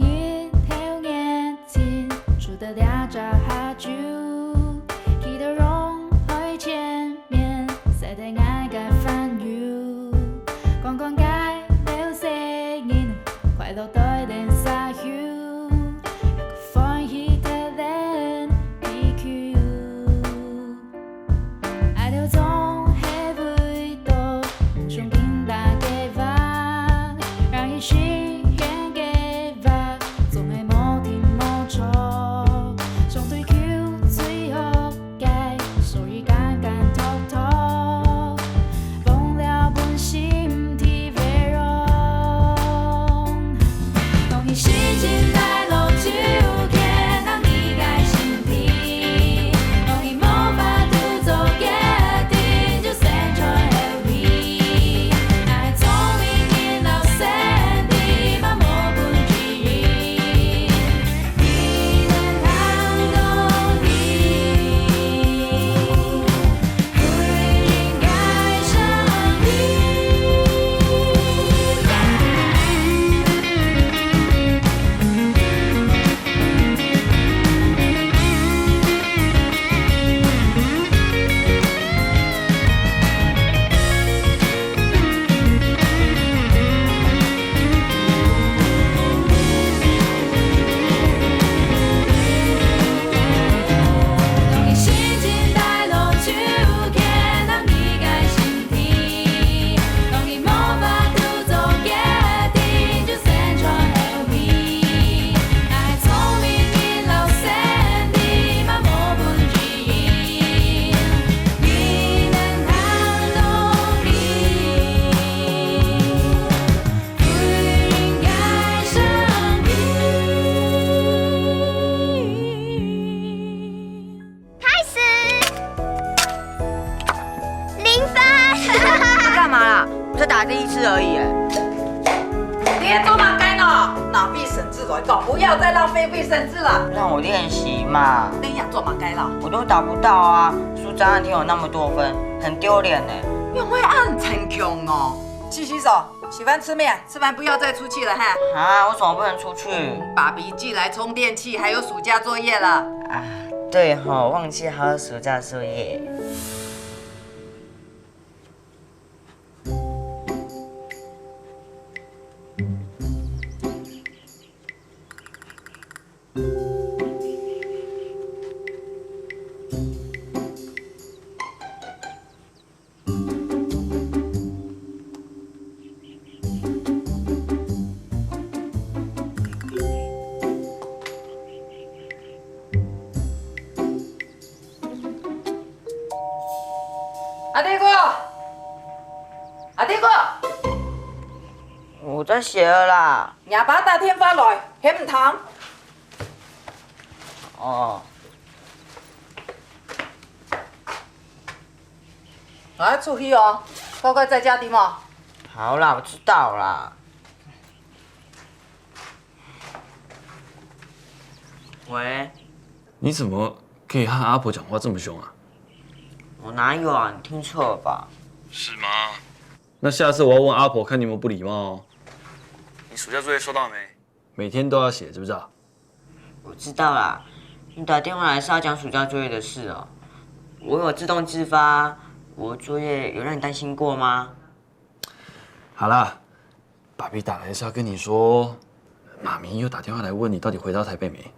日头眼睛出的俩扎哈酒，记得容会前面晒得爱该烦忧，光光该流声音，快乐对脸撒油，一个风一的人 DQ， 爱流总还会多，胸襟大给吧，让一心。才第一次而已，你也做嘛干了，哪必省字来搞，不要再浪费卫生纸了。让我练习嘛。你也做嘛干了，我都达不到啊，数张案题有那么多分，很丢脸呢。因为按成强哦。去洗手，喜欢吃面，吃完不要再出去了哈。啊，为什么不能出去？爸比寄来充电器，还有暑假作业了。啊，对哈，忘记还有暑假作业。阿弟哥，阿弟哥，我在写了啦。廿把打电话来，嫌唔通？哦。我出去哦，乖乖在家的嘛。好啦，我知道啦。喂，你怎么可以和阿婆讲话这么凶啊？我哪有啊？你听错了吧？是吗？那下次我要问阿婆，看你有没有不礼貌哦。你暑假作业收到没？每天都要写，知不知道？我知道啦。你打电话来是要讲暑假作业的事哦。我有自动自发，我的作业有让你担心过吗？好啦，爸比打来是要跟你说，妈咪又打电话来问你到底回到台北没。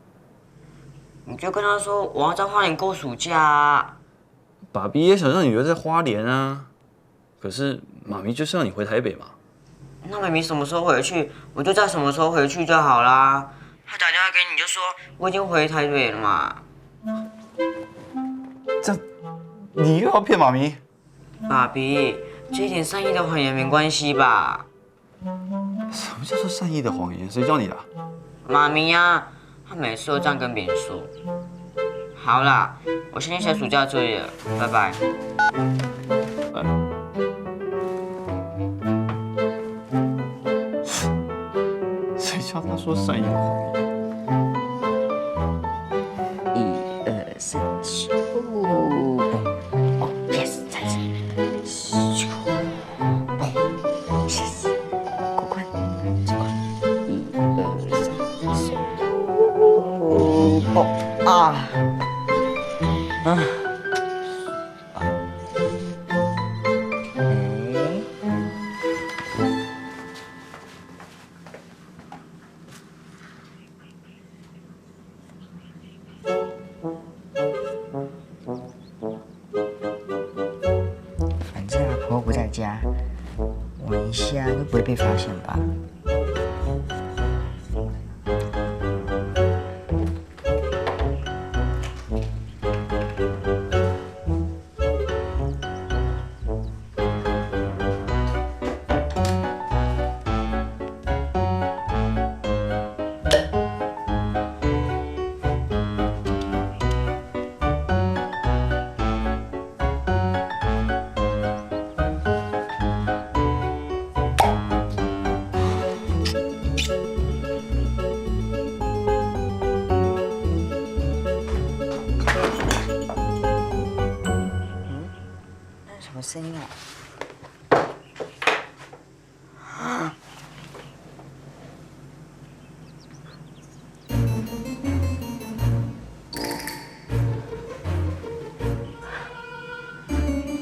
你就跟他说我要在花莲过暑假啊。爸比也想让你留在花莲啊，可是妈咪就是要你回台北嘛。那妹妹什么时候回去，我就在什么时候回去就好啦。他打电话给你就说我已经回台北了嘛。这，你又要骗妈咪？爸比，这一点善意的谎言没关系吧？什么叫做善意的谎言？谁教你的？妈咪呀，她每次都这样跟别人说。好啦，我先去写暑假作业了，拜拜。谁叫他说善意的谎言？1、2、3、4、5。哦 ，yes， 再次。咻，哦，谢谢，过关，这关。1、2、3、4。没事啊，都不会被发现吧？什么声音啊？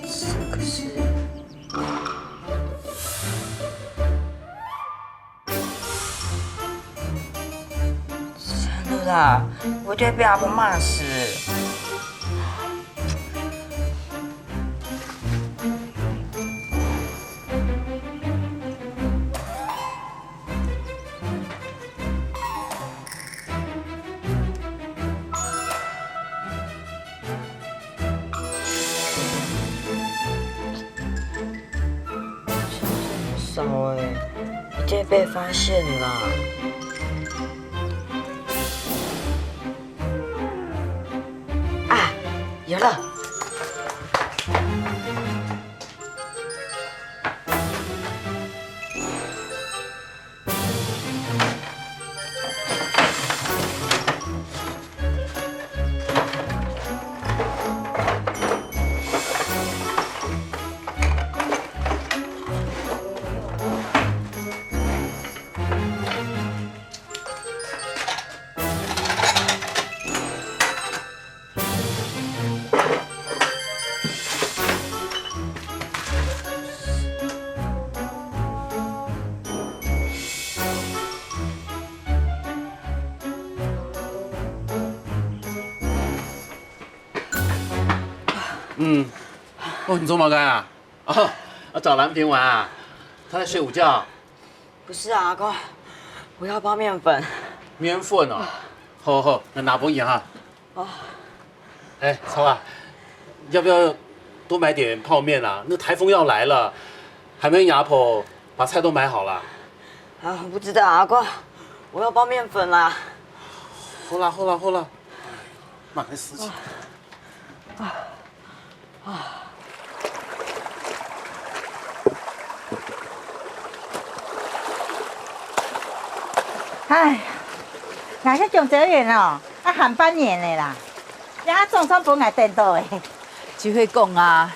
这个是……真的啦，我一定会被阿婆骂死。少哎，一定被发现了。啊，有了！哦，你做毛干啊？啊，找蓝萍玩啊？他在睡午觉。不是啊，阿公，我要包面粉。面粉哦，好好，那拿不赢哈。哦。哎，超啊，要不要多买点泡面啊？那台风要来了，还没牙婆把菜都买好了。啊，我不知道，阿公，我要包面粉啦。好啦，慢点事情。哎，那些种植园哦，啊含半年的啦，然后种上本来颠倒的。就会讲啊，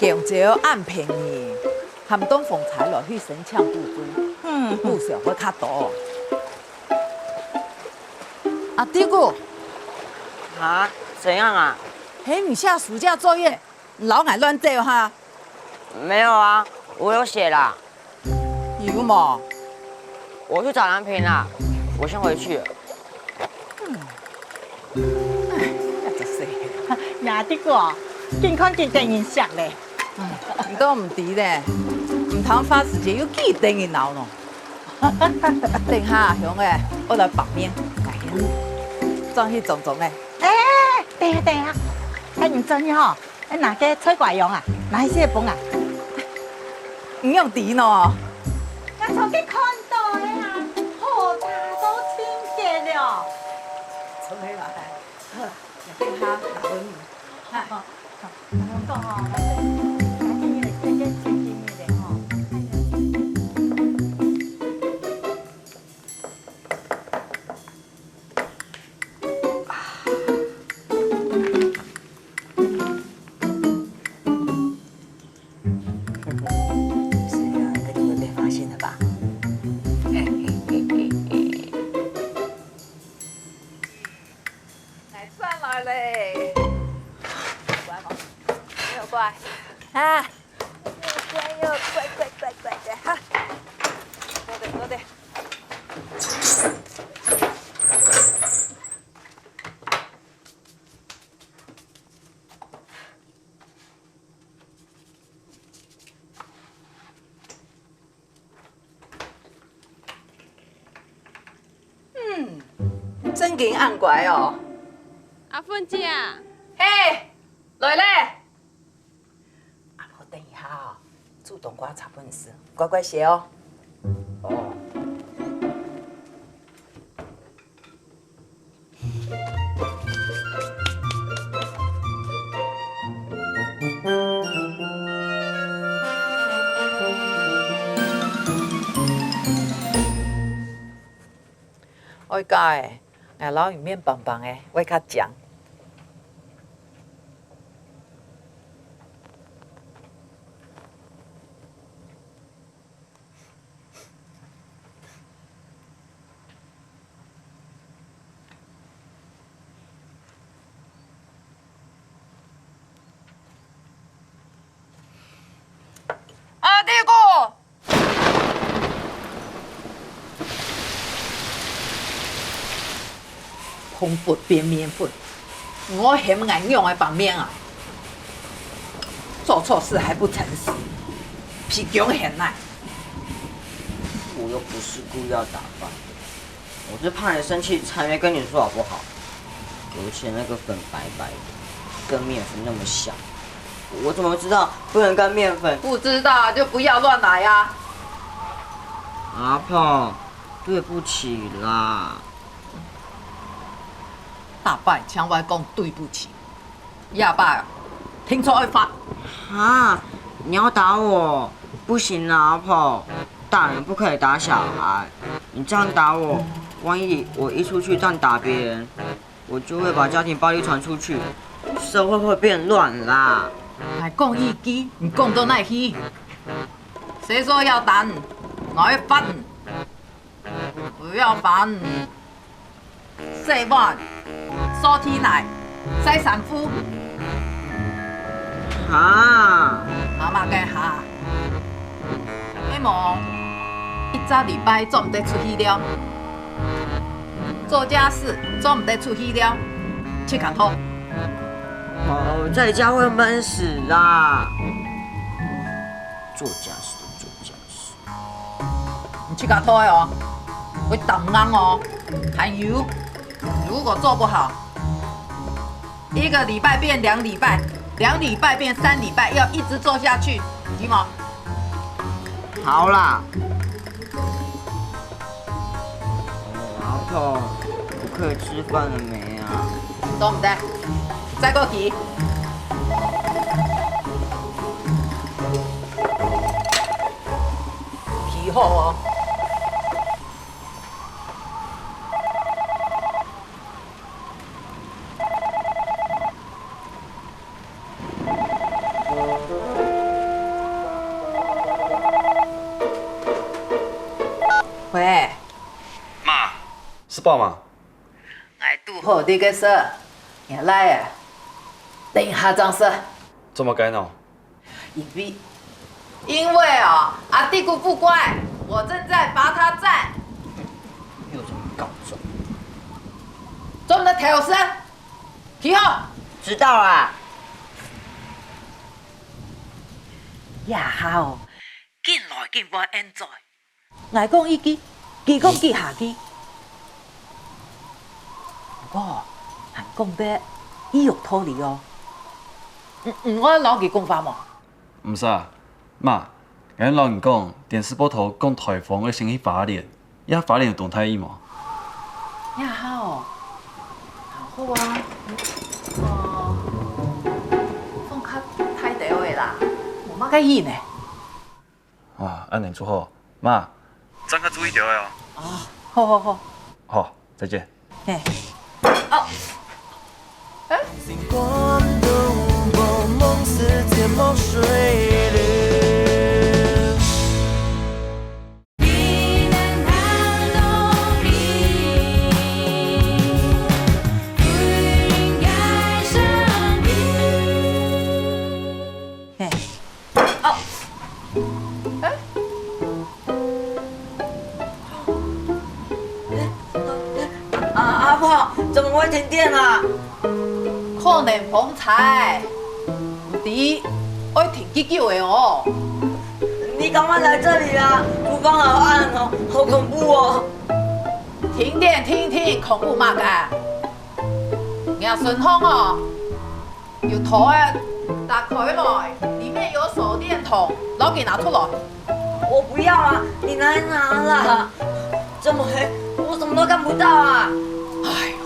强者按便宜，含东风财落去神枪不足，不少会较多。啊，弟姑，啊？怎样啊？嘿，你下暑假作业老爱乱做哈？没有啊，我有写啦。有嘛？我去找蓝萍啦，我先回去了。呀，这个健康真正影响嘞。你都唔知咧，唔通花时间又记等于闹咯。等下兄诶，我来旁边，装去种种诶。哎，对啊，哎，你真吼，哎，哪个吹怪用啊？哪一些本啊？唔用滴喏。我从去看到的啊，好茶都清洁了。出来啦，等下拿问你。好，我讲哦，那今日这些清洁的吼。啊，又乖的哈，多的。真紧按拐哦。阿芬姐，嘿，来嘞！阿婆等一下哦，主动给我查本事，乖乖写哦。哦。我教的，哎，老鱼面棒棒的，我较酱。阿弟哥。空粉变面粉，我嫌俺用的绑面啊！做错事还不诚实，皮穷嫌奶。我又不是故意要打翻，我是怕你生气才没跟你说好不好？而且那个粉白白的，跟面粉那么像，我怎么知道不能跟面粉？不知道就不要乱来呀！阿胖，对不起啦。大伯请我讲对不起，亚爸听错会罚。啊！你要打我？不行啊，阿胖，大人不可以打小孩。你这样打我，万一我一出去这样打别人，我就会把家庭暴力传出去，社会会变乱啦。还讲义气，你讲到哪去？谁说要打你？我会罚你。不要罚你。洗碗、扫地奶、洗衫裤。哈？阿妈该哈？迄么，一早礼拜做唔得出去了，做家事做唔得出去了，去砍头。哦，在家会闷死啦。做家事就做家事。你去砍头的哦，会挡硬哦，还油。如果做不好，1个礼拜变2礼拜，2礼拜变3礼拜，要一直做下去，行吗？好啦。阿婆，我可以吃饭了没啊？都唔得，再过去。皮厚哦。喂，妈，是爸吗？俺拄好你个说，原来啊，等一下张说，这么该闹？因为哦，阿弟姑不乖，我正在罚他站，又这么告状？做你的调声，皮厚。知道啦。呀好，紧来紧我现在。我讲一句，佢讲记下句。不过，还讲得伊有道理哦。我老佢讲法嘛。唔是啊，妈，俺老人讲电视报头讲台风要先去花莲，呀花莲有动态意嘛？呀好，好啊。哦，放较太掉的啦，冇乜介意呢。啊，安尼就好，妈，站较注意条的哦。啊，好好好。好，再见。嘿。哦。哎。星光的雾蒙蒙似天梦水里。阿婆，怎么会停电啊？可能风柴，唔知会停几久的哦。你干嘛来这里啊？厨房好暗哦，好恐怖哦！停电，停！面恐怖嘛个？nghe Xuân Phong哦，有头的打开来，里面有手电筒，攞给拿出来。我不要啊！你来拿啦！这么黑，我什么都看不到啊！哎呦，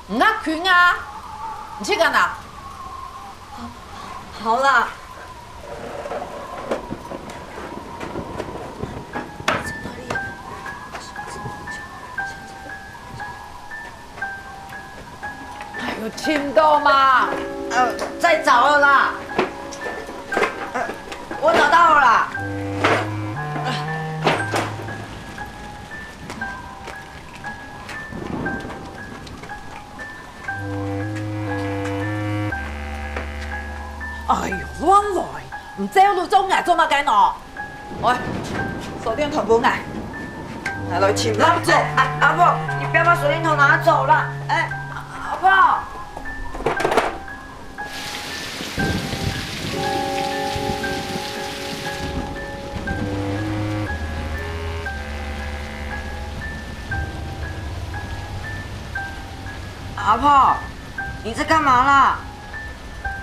唔啱拳啊！你去干哪？好啦，哎呦，听到吗？在找了啦！我找到了啦！哎呦，乱來，唔走路中眼做乜緊我？喂，手電筒冇眼，來請拿走！阿婆，你不要把手电筒拿走了！哎，阿婆。阿婆，你在干嘛啦？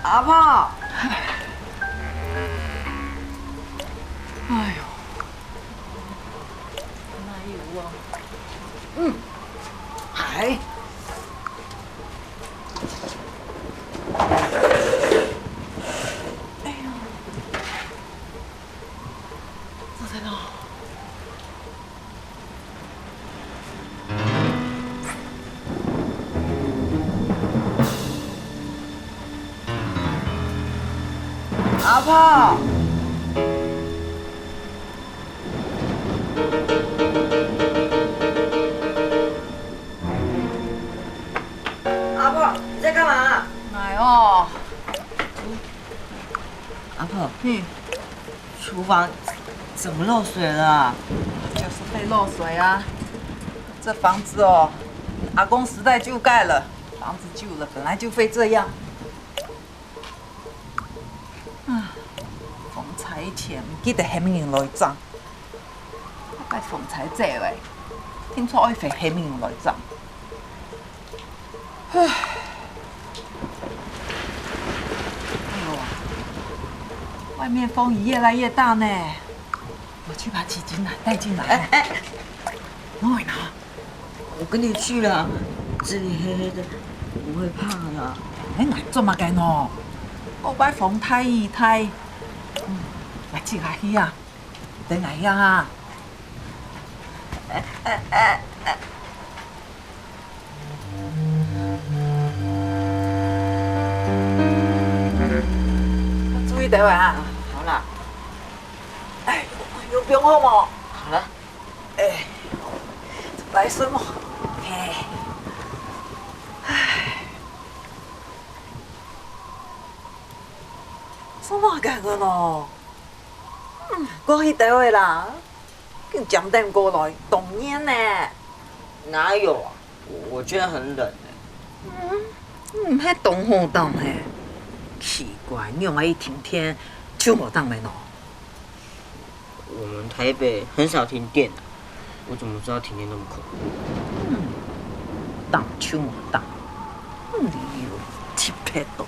阿婆，哎呦，哪有啊？係。哎呦，這在哪？阿婆，阿婆，你在干嘛？哎哦，阿婆，厨房怎么漏水了啊？就是会漏水啊。这房子哦，阿公时代就盖了，房子旧了，本来就会这样。逢财前唔記得係咩人來爭，一擺逢財借嚟，聽說愛肥係咩人來爭。唉，哎呦，外面風雨越來越大呢，我去把紙巾帶進來。我會拿。我跟你去了，这里黑黑的，我会怕的。你捱做乜嘅喏？我擺房梯二梯。來接下去啊！等下啊！注意等會啊！好了，哎，有病好冇？好了，哎，來什麼？嘿，唉，什麼干個喏？過去等會啦，跟講點過來，凍煙呢？哪有啊？我觉得很冷唔係凍好凍嘿，奇怪，你用一停天就冇凍的喏。我们台北很少停电的，我怎么知道停电那么可怕？凍就冇凍，理由特別多。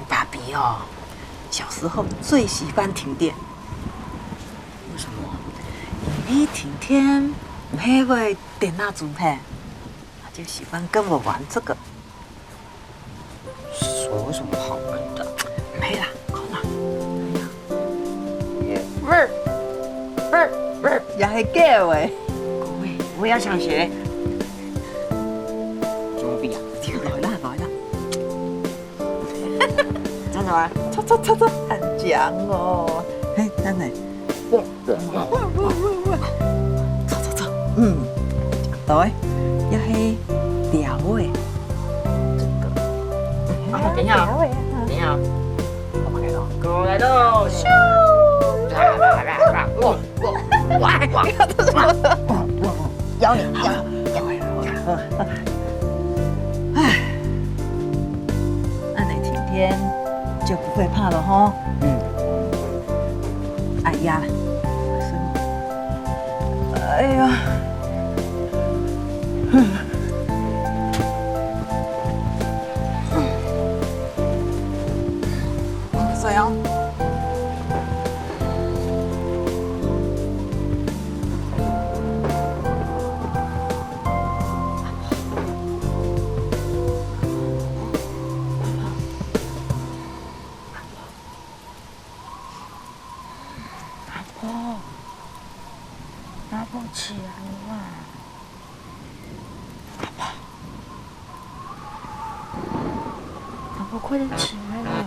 爸比哦，小時候最喜歡停電，为什么？因為停天唔係會電蠟燭嘿，他就喜歡跟我玩這個。手有什么好玩的？沒啦，講啦。也係假的。我也想学。装逼啊！來啦來啦，站着玩。走，很強哦。嘿，等等。走，對，也係條的。啊，等一下，等一下，狗来喽！咻！咬你！唉，那你晴天就不會怕了吼。哎呀，什麼？哎呀，怎样？阿婆起来了，阿婆快点起来了。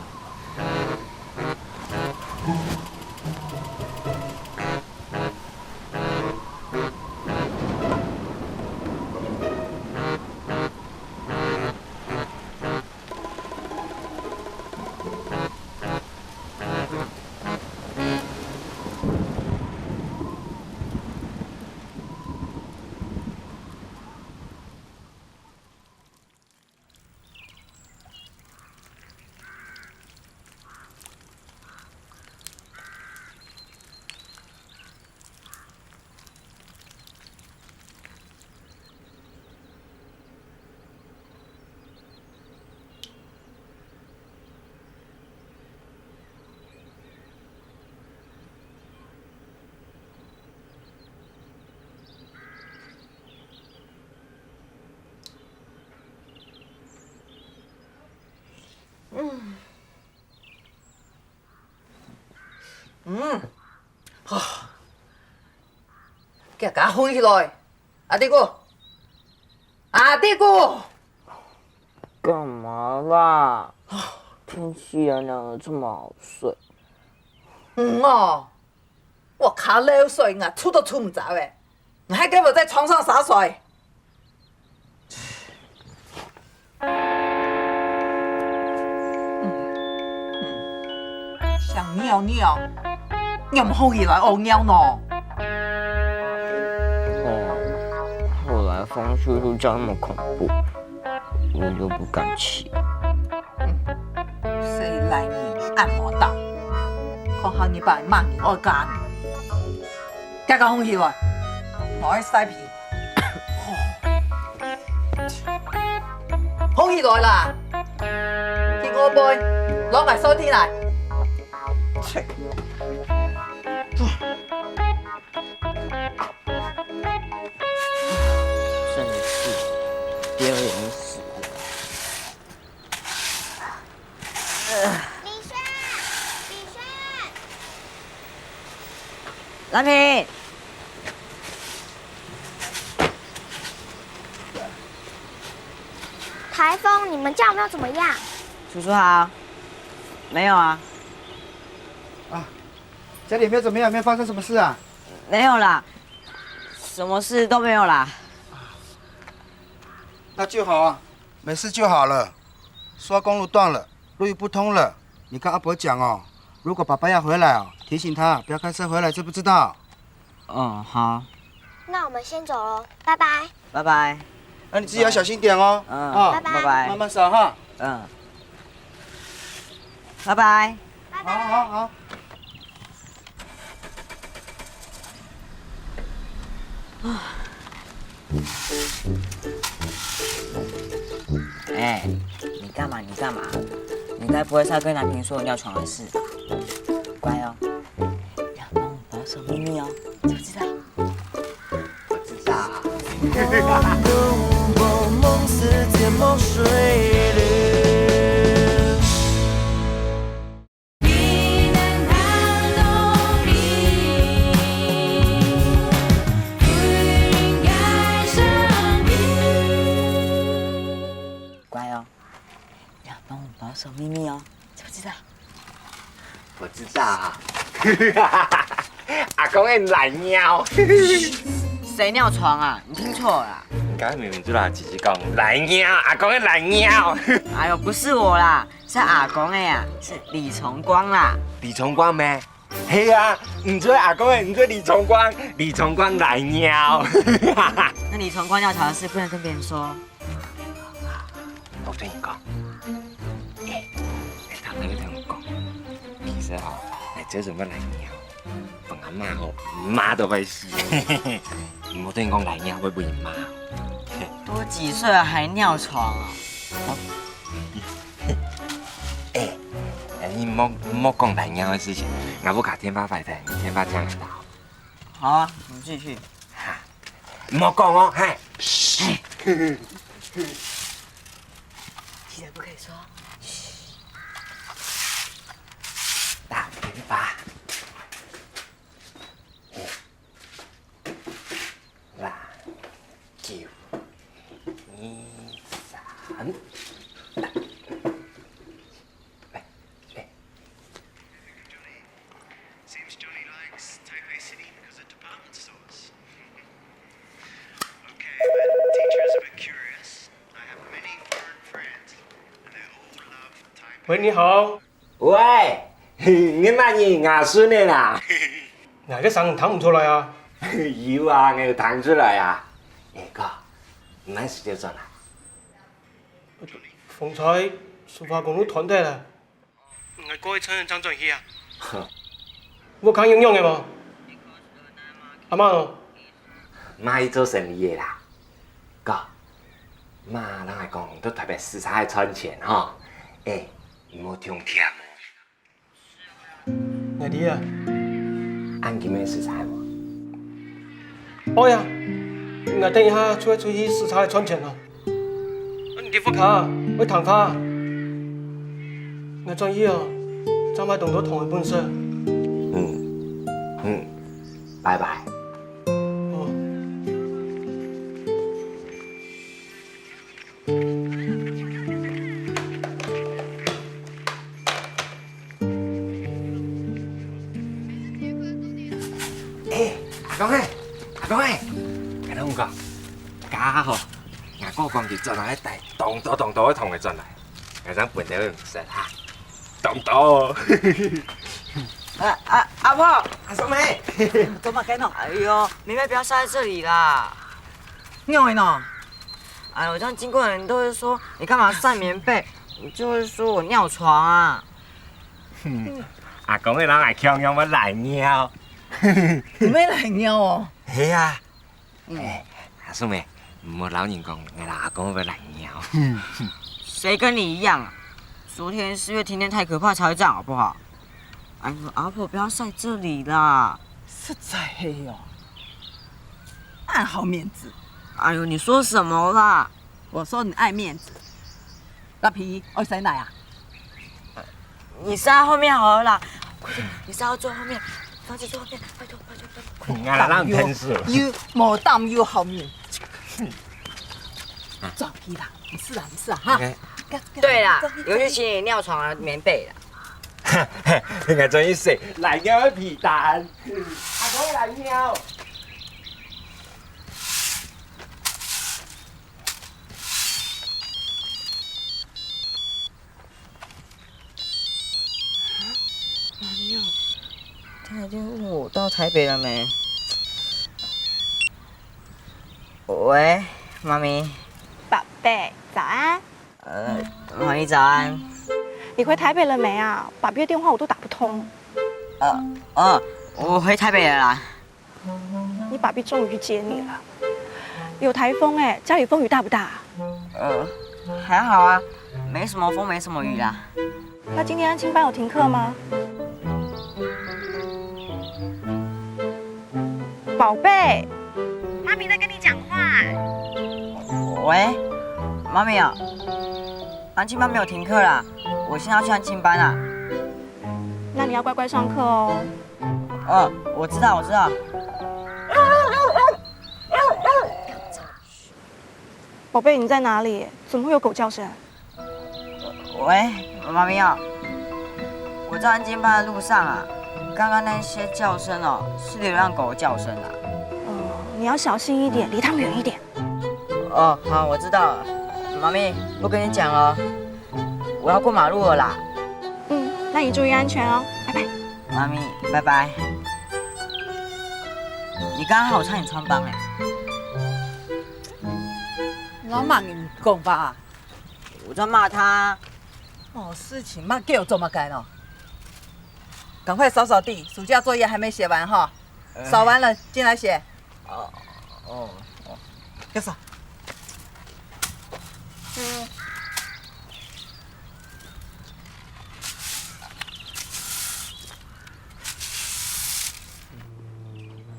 给它放起来，阿弟哥，阿弟哥，干嘛啦？天气凉凉的，这么好睡。哦，我卡流水啊，出都出唔着诶，你还给我在床上洒水。想尿尿，尿唔好起来屙尿呢。后来风叔叔叫那么恐怖，我就不敢骑。谁来你按摩刀？看下你把骂你我干，加个空气来，我去晒皮。空气来啦，见我杯，攞埋收天嚟。真是丢人死了。李轩，李轩，蓝萍，台风，你们家有没有怎么样？叔叔好。没有啊，家里有没有怎么样？有没有发生什么事啊？没有啦，什么事都没有啦。那就好啊，没事就好了。说公路断了，路又不通了，你跟阿伯讲哦，如果爸爸要回来哦，提醒他不要开车回来，知不知道？嗯，好，那我们先走喽，拜拜。拜拜。那你自己要小心点哦。嗯，啊，拜拜拜拜。慢慢扫哈。嗯，拜拜。拜拜。好。哎，你干嘛？你干嘛？你该不会是要跟蓝萍说尿床的事吧？乖哦，要帮我保守秘密哦，知不知道？我知道。梦似天梦水里。乖哦，要帮我保守秘密哦，知不知道？我知道。阿公的懒尿。谁尿床啊？你听错了啦。刚才明明就拿姐姐讲懒尿，阿公的懒尿。哎呦，不是我啦，是阿公的呀，是李崇光啦。李崇光咩？嘿啊，唔做阿公的，唔做李崇光，李崇光懒尿。那李崇光尿床的事不能跟别人说。我跟你讲，你听我讲，其實啊，係這做乜嚟尿？放阿嬷吼，妈都要死。唔好等于讲来鸟会喂妈。都几岁了还尿床啊？你莫讲来鸟的事情，我不卡天发白的，天发讲到。好啊，你继续。莫讲哦，嗨。记得不可以说。大天发。啦，九、二、三。喂，你好。喂，你乜嘢牙酸的啦？哪个声弹唔出来啊？有啊，我弹出来啊。哥，唔係時就進啦。風采抒發公路團隊啦，唔係過去請人張俊熙啊？我講應用嘅喎。阿媽咯？媽做生意嘅啦。哥，媽人係講都特別時差賺錢嗬。唔好聽聽喎。哪啲啊？按幾咩時差喎？哦呀，我等一下出去視察賺錢咯。你啲副卡會彈花，我俊熙哦，將買動到同佢本色。拜拜。阿公誒，我同你講，家伙，我哥講住進來一地，動到一同佢進來，我想半條唔識嚇，動到。阿婆，阿叔妹，怎麼給喏？哎呦，妹妹不要晒在这里啦！你會喏？哎呦，这样经过的人都會說你幹嘛曬棉被，你就會說我尿床啊。阿公嘅人係強樣乜嚟尿？唔係嚟尿哦。係啊。阿叔妹，唔好老人講，我阿公會嚟尿。誰跟你一樣啊？昨天是因為天天太可怕才會這樣，好不好？哎呦，阿婆不要曬這裡啦。實在係哦，愛好面子。哎呦，你說什麼啦？我說你愛面子。那皮愛誰奶啊？你曬在後面好了啦，快點，你曬到最後面，放在最後面，拜託。我讓天使。又冇擔又好面子。走皮啦，沒事啊哈。對啦，有去洗你尿床的棉被啦。我終於食嚟尿皮蛋，阿公嚟尿。他已經問我到台北了沒？喂，媽咪。宝贝，早安。媽咪早安。你回台北了沒啊？爸比的電話我都打不通。我回台北了啦。你爸比終於去接你了。有台風哎，家裡風雨大不大？還好啊，沒什麼風，沒什麼雨啦。那今天安親班有停課嗎？寶貝，媽咪在跟你講話。喂，媽咪啊，安親班沒有停課啦，我現在要去安親班啦。那你要乖乖上課哦。我知道。寶貝，你在哪裡？怎麼會有狗叫聲？喂，媽咪啊，我在安親班的路上啊。剛剛那些叫聲哦，是流浪狗叫聲啊。你要小心一點，離他們遠一點。好，我知道了。媽咪，不跟你講哦，我要過馬路了啦。那你注意安全哦，拜拜。媽咪，拜拜。你剛剛還有差點穿幫哎。老媽你唔講吧？我在罵他。事情嘛叫我做乜解咯？趕快掃掃地，暑假作業還沒寫完哈。扫完了进来写。哦，开始。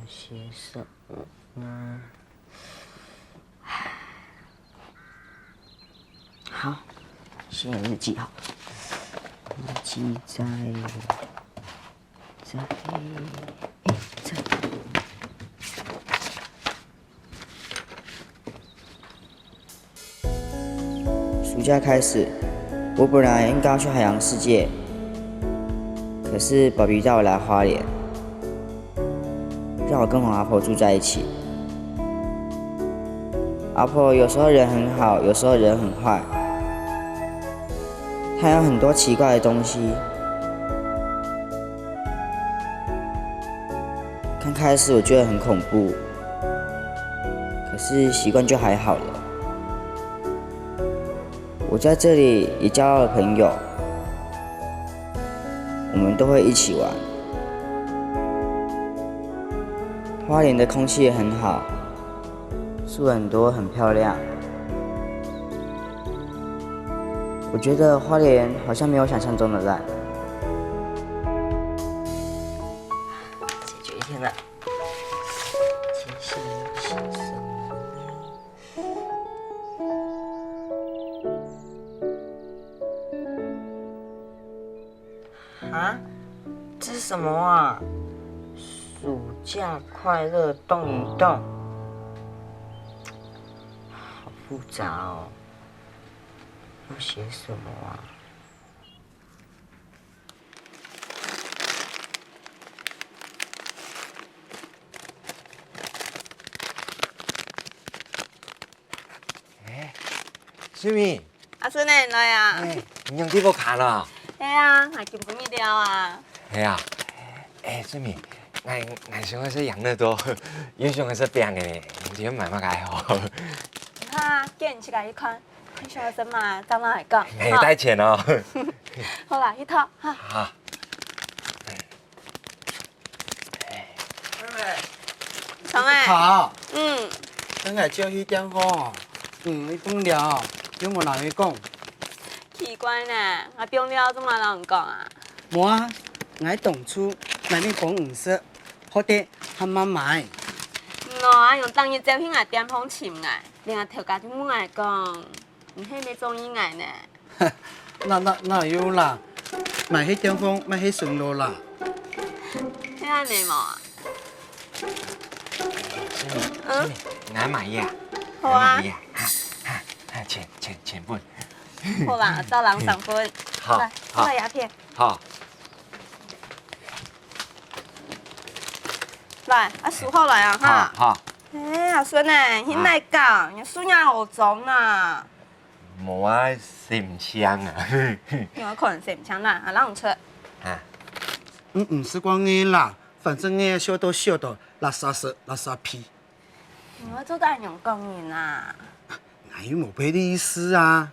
写什么呢？好，写日记好。日记在这。暑假开始，我本来应该要去海洋世界，可是爸比带我来花莲，让我跟我阿婆住在一起。阿婆有时候人很好，有时候人很坏，她有很多奇怪的东西。刚开始我觉得很恐怖，可是习惯就还好了。我在这里也交到了朋友，我们都会一起玩。花莲的空气也很好，树很多，很漂亮。我觉得花莲好像没有想象中的烂。解决一天了。今天要写什么？啊？这是什么啊？暑假快乐动一动，好复杂哦。要写什么啊？水咪，阿孙呢来啊？你用啲要卡啦？系啊，还见不面了啊？系啊。水咪，我想要说养乐多，又想要说饼的呢，你今买乜解好？哈，叫你去甲伊看，看小学生嘛，当然会讲。没带钱哦。好啦，去套哈。好。长哎。好。嗯。等下照迄点吼，你放了，叫我人去讲。奇怪呢，我中了怎么人讲啊？无啊，我当初那你讲唔识，好啲喊妈买。喏，用当日照迄个点风침来，另外头家就问我讲，你迄没中意我呢？那有啦，买迄点风，买迄顺路啦。迄安尼嘛？我买呀。好啊。钱本。好啦，照人上分。好。来，这个鸦片。好。来，啊数好来啊哈。好。阿孙呢？迄来讲，你孙也好脏呐。无啊，洗唔香啊。有可能洗唔香啦，啊，让我出。啊。唔是讲你啦，反正你小到垃圾食垃圾屁。我做大娘讲你啦。哪有冇别的意思啊？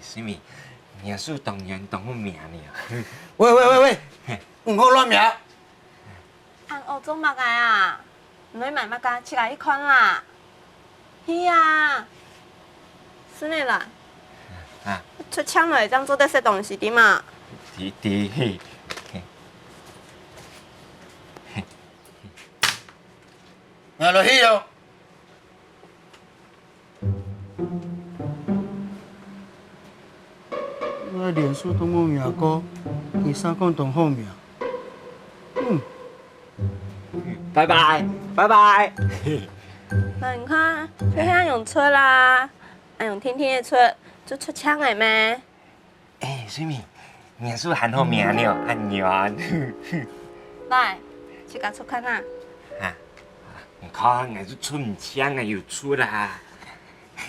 水咪，名数当然当我名呢。喂，唔好乱名。按澳洲物个啊，唔去买物个，起来一看啦。是啊，是呢啦。啊。出枪了，这样做得些东西的嘛。滴。我落去哟。我脸书当我名哥，第三讲当好名。拜拜。那你看，就遐用出啦，按用天天的出，就出枪的咩？水咪，名数喊好名了，按娘。来，去甲出看啊。你看，我是出唔枪啊，又出啦。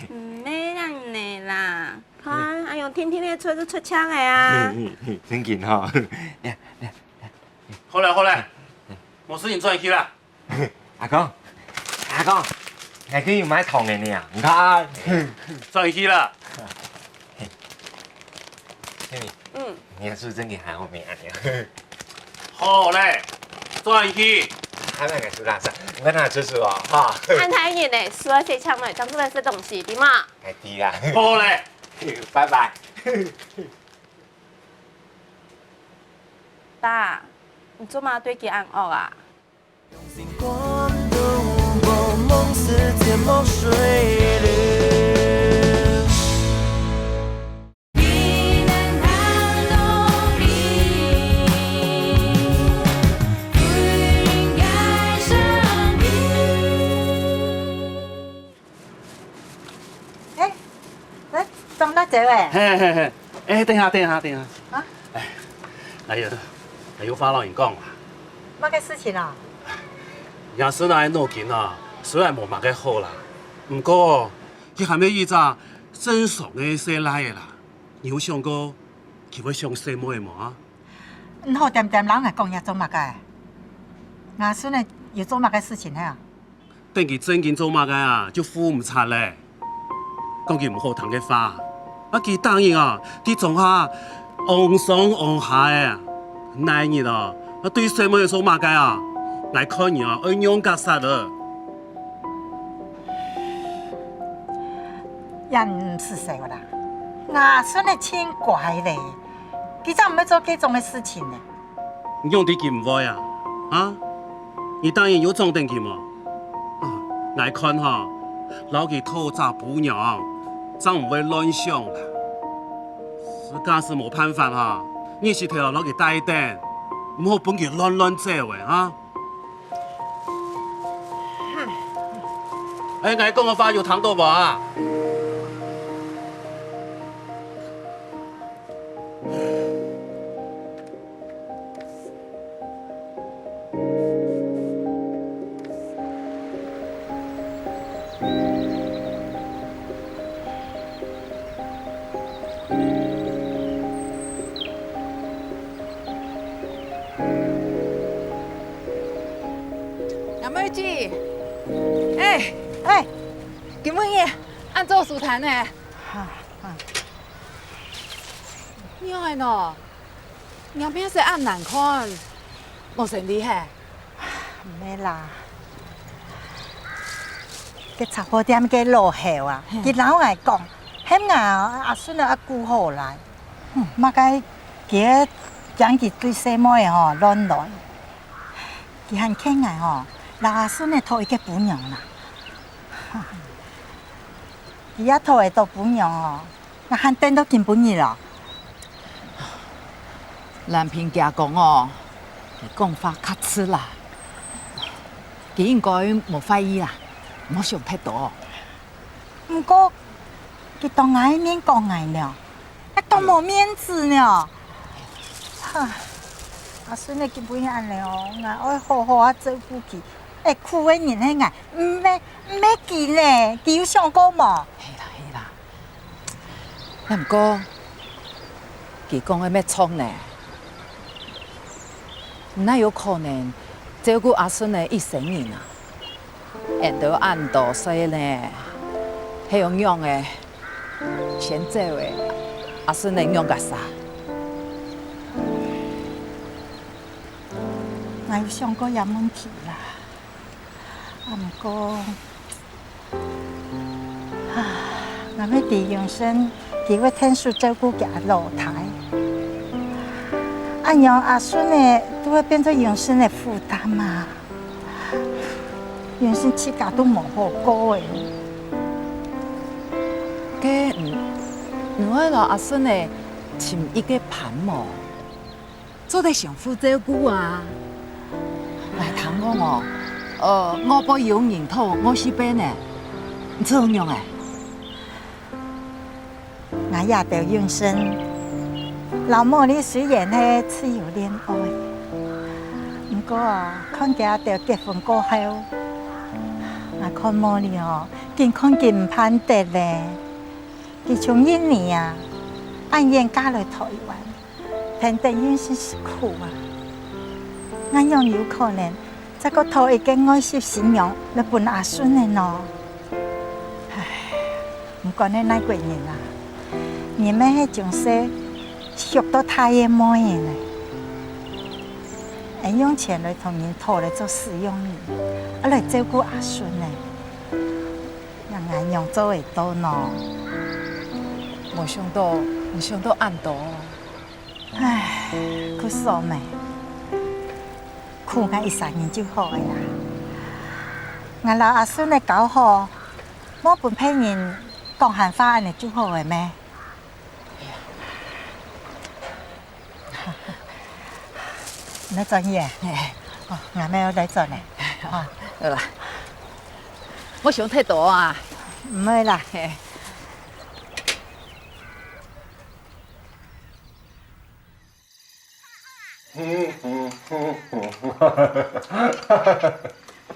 唔咩人呢啦？看，按用天天的出就出枪的啊。真紧哈。好来，冇事情转去啦。阿公，我可以买糖的呢，你看。转去啦。水咪。年数真嘅好命啊！好嘞，转去。还那个苏大婶，我那叔叔哦，哈。安太热嘞，说要谁抢来当做来吃东西的嘛？哎，对啦。好嘞，拜拜。爸，你做嘛对佢暗恶啊？光的雾蒙蒙似天墨水绿。装到这哎！嘿嘿嘿，哎，等下。啊？哎呦，发老人讲啦，乜嘅事情啊？爷孙仔脑筋啊，虽然无嘛个好啦，不过佢还没遇着正常的生来的啦。你有想过佢会想什么的吗？唔好掂掂老外讲嘢做乜嘅？阿孙呢要做乜嘅事情啊？等佢真经做嘛个啊，就扶唔擦咧。讲佢唔好听嘅话，佢当然啊，啲从下昂上昂下嘅，那日啊，对什么做嘛个啊？来看你啊，恩勇格杀的。人唔是谁啦，阿孙呢清怪咧，佢真唔要做嗰種嘅事情呢。你用啲佢唔會啊？啊？你當然要裝定佢嘛。啊，來看哈，老佢偷詐補娘，真唔會亂想啦。實在是冇辦法哈，你是條老佢帶定，唔好本佢亂走嘅啊。哎，我講嘅話有聽到無啊？杨妹姐，哎，金妹爷，按做事谈呢？你爱喏，娘边是按难看，冇成厉害。唔咩啦，佢茶貨店嘅落後啊，佢老外講，喺阿孫阿姑好來，乜解佢講佢對細妹吼亂來，佢很傾愛吼，嗱阿孫嘅拖一個本娘啦，佢一拖係到本娘哦，我肯定都見本意啦。咱平家講哦，佢講法較刺啦，佢應該冇懷疑啦，唔好想太多。唔過佢當愛面講愛了，還當冇面子呢。阿孫你佢本人了，我愛好好啊照顧佢。誒，苦嘅人係愛，唔咩見咧，佢有想過冇？係啦，但唔過佢講嘅咩錯呢？那有可能照顧阿孫嘅一生人啊，人都按度衰呢，係用樣嘅，先做嘅阿孫嘅樣個啥？我有想過有問題啦，唔過，我要喺養生，佢會聽書照顧佢老太。按樣阿孫呢，都會變做養生嘅負擔嘛。養生自家都冇好過嘅。佢唔會攞阿孫呢尋一個伴冇，做得相互照顧啊。來談講哦，我不用人頭，我是邊呢？這樣誒？我也到養生。老母你雖然係自由戀愛，不過看佢到結婚過後，我看母你哦，健康佢唔攀得咧。佢從印尼啊，按言嫁來台灣，聽得養生是苦啊。我樣有可能，這個頭已經愛惜信仰嚟伴阿孫嘅喏。唉，唔管你哪個人啊，你們係從細。俗到太的模样了。会用钱来同人讨来做使用人，来照顾阿孙呢，让俺用做会到呢。没想到暗道。唉，可爽咩？苦俺1、3年就好个呀。俺老阿孙来搞好，莫分配人讲闲话安尼就好个咩？你做嘢？哦，俺咩来做呢？哦，好啦，我想太多啊。唔会啦。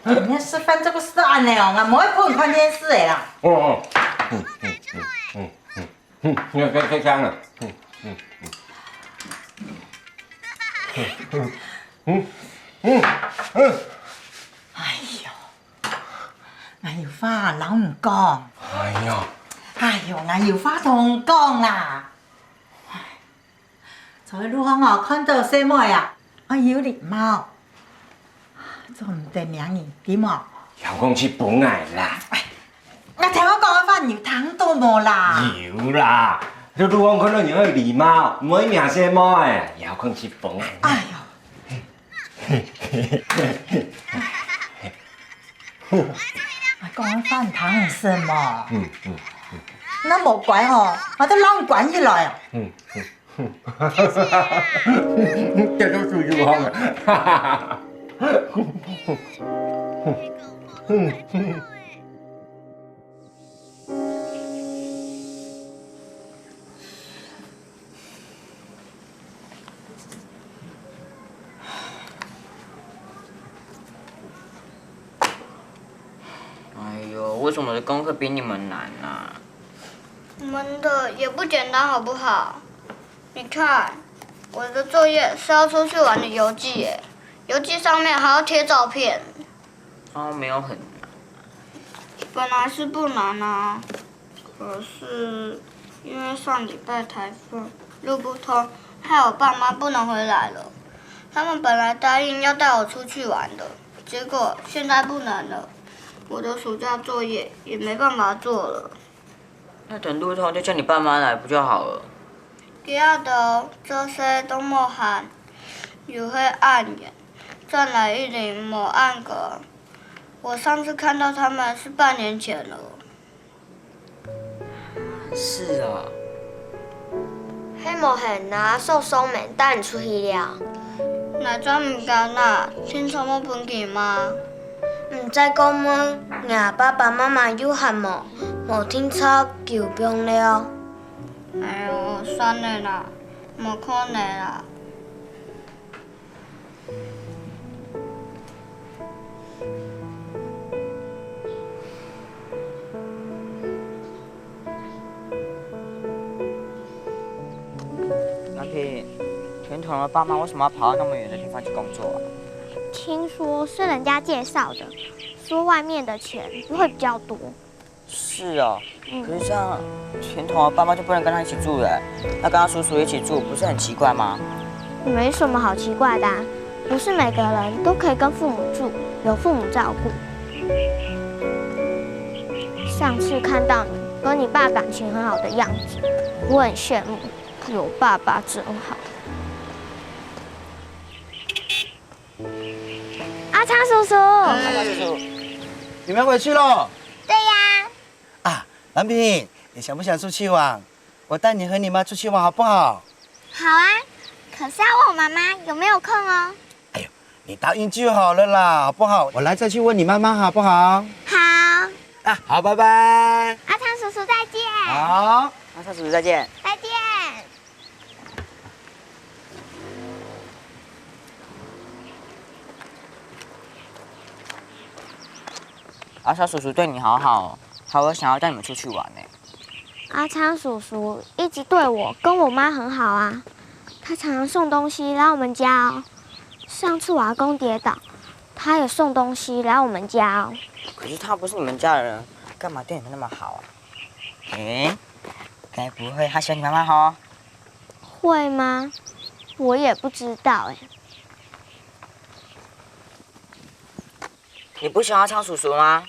你吃饭这个是安尼哦，俺冇会看看电视的啦。你开枪了。哎呦，俺有话老唔讲。哎呦，俺有话同讲啦。在路上哦，看到什么呀？我有礼貌，做唔得名人点哦？又讲起本来啦。我听我讲嘅话，有糖都冇啦。有啦，你路上看到人有礼貌，唔可以名什么诶，又讲起本来。哎呦！我讲嘅话唔糖什么？那冇怪哦，我都捞唔管起来啊。这都是路上的。哎呦，为什么我的功课比你们难啊？我们的也不简单，好不好？你看，我的作业是要出去玩的游记耶，游记上面还要贴照片。哦，没有很难。本来是不难啊，可是因为上礼拜台风路不通，害我爸妈不能回来了。他们本来答应要带我出去玩的，结果现在不能了。我的暑假作业也没办法做了。那等路通就叫你爸妈来不就好了？其他的这些都冇限，又会按眼，再来一零冇按个。我上次看到他们是半年前了。是啊。迄冇限啊，受伤没带你出去了。哪种物件啦？天窗冇分去吗？唔知讲么，伢爸爸妈妈有限无？无听操求病了。哎呦，算了啦，无可能啦。南平，甜筒的爸妈为什么要跑到那么远的地方去工作啊？听说是人家介绍的，说外面的钱会比较多。是哦，可是这样，甜筒的爸妈就不能跟他一起住了，要跟他叔叔一起住，不是很奇怪吗？没什么好奇怪的啊，不是每个人都可以跟父母住，有父母照顾。上次看到你跟你爸感情很好的样子，我很羡慕，有爸爸真好。阿昌叔叔，阿昌叔叔，你们回去喽？对呀。啊，蓝萍，你想不想出去玩？我带你和你妈出去玩好不好？好啊，可是要问我妈妈有没有空哦。哎呦，你答应就好了啦，好不好？我来再去问你妈妈好不好？好。啊，好，拜拜。阿昌叔叔再见。好，阿昌叔叔再见。再见。阿昌叔叔对你好好，还有想要带你们出去玩呢。阿昌叔叔一直对我跟我妈很好啊，他常常送东西来我们家哦。上次我阿公跌倒，他也送东西来我们家哦。可是他不是你们家的人，干嘛对你们那么好啊？该不会他喜欢你妈妈哈？会吗？我也不知道哎。你不喜欢阿昌叔叔吗？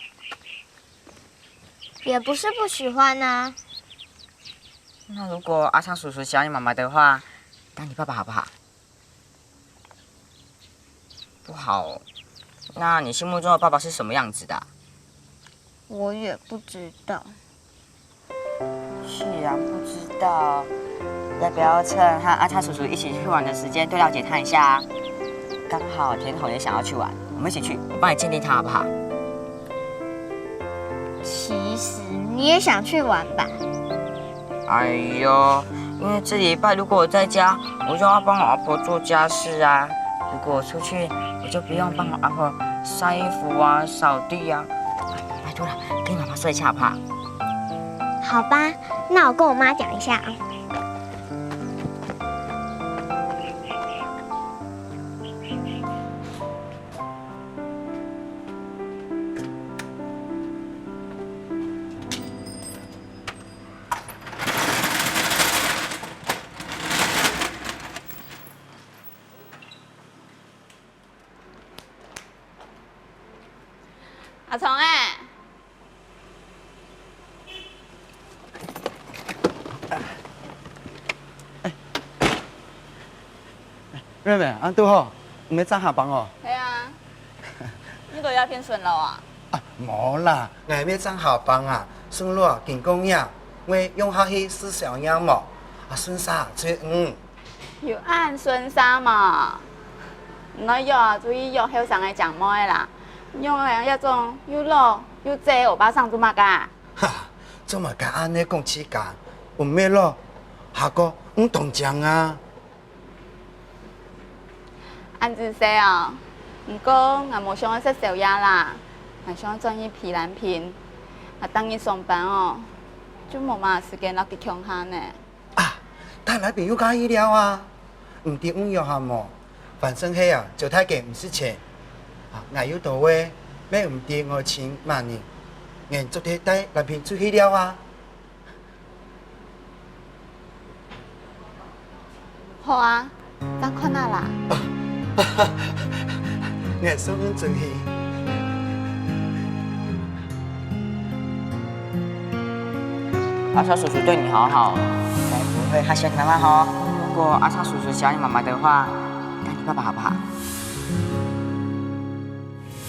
也不是不喜欢啊。那如果阿昌叔叔喜欢你妈妈的话，当你爸爸好不好？不好。那你心目中的爸爸是什么样子的？我也不知道。既然不知道，要不要趁和阿昌叔叔一起去玩的时间多了解他一下啊？刚好田筒也想要去玩，我们一起去，我帮你鉴定他好不好？其实你也想去玩吧？哎呦，因为这礼拜如果我在家，我就要帮我阿婆做家事啊。如果我出去，我就不用帮我阿婆晒衣服啊、扫地啊。拜托了，跟你妈妈说一下好不好？好吧，那我跟我妈讲一下啊。阿聪哎，妹妹，安拄好，唔要早下班哦。系啊，你都要偏顺路啊？无啦，我要早下班啊，顺路健康呀，我用下去试小样么？顺啥最要按顺啥嘛？唔可以要注意要后生的讲么的啦。用的那种又老又济，欧巴桑做嘛噶？哈，做嘛甲安尼讲起讲，有咩咯？下个同奖啊！按子说哦，不过我无想要食宵夜啦，我想转去皮兰片，当日上班哦，就无嘛时间落去乡下呢。带来朋友介意了啊，唔得运用下么？反正嘿啊，做太监唔是钱。我有道话，要唔得我请万年，我昨天带男朋出去了啊。好啊，咱看哪啦？我送你出去。阿昌叔叔对你好好，才不会害羞你妈妈哦。如果阿昌叔叔喜欢你妈妈的话，当你爸爸好不好？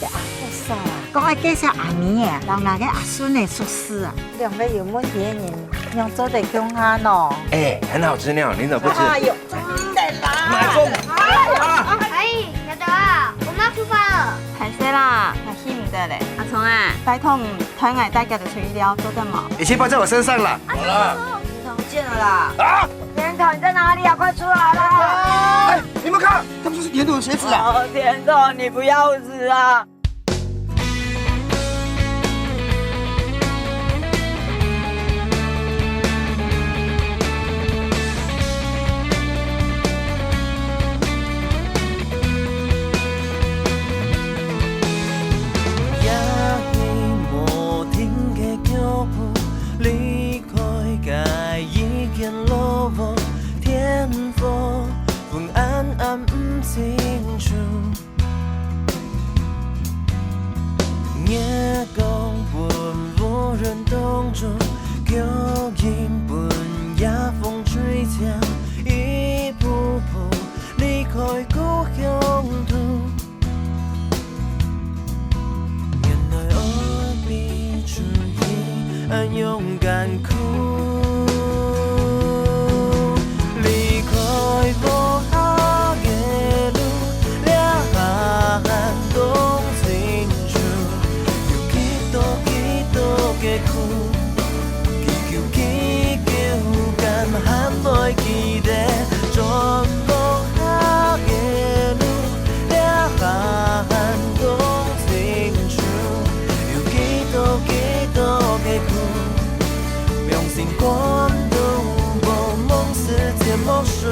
阿婆嫂啊，讲要介绍阿年的，人那个阿孙的出事啊，两个有问题的人用做得乡下喏。哎，很好吃呢，你怎么不吃？哎呦，真的啦！买中！哎，小德啊，我们要出发了。歹势啦，还去唔得咧。阿聪啊，拜托唔推我大家就出去了，做得冇？一切包在我身上了。好了。不见了啦！啊！田筒你在哪里啊？快出来啦！哎，你们看，他们就是田筒的鞋子啊！哦，田筒，你不要死啊！离开该已经落寞，天风昏暗暗不清楚。夜光本无人懂中，旧音本夜风吹响，一步步离开故乡途。原来我比出很勇敢哭，离开无下的路，了寒冬清楚，有几多的苦，祈求敢喊袂记得，全无下的路，了寒冬清楚，有几多的苦。用心感动，我梦似天墨水。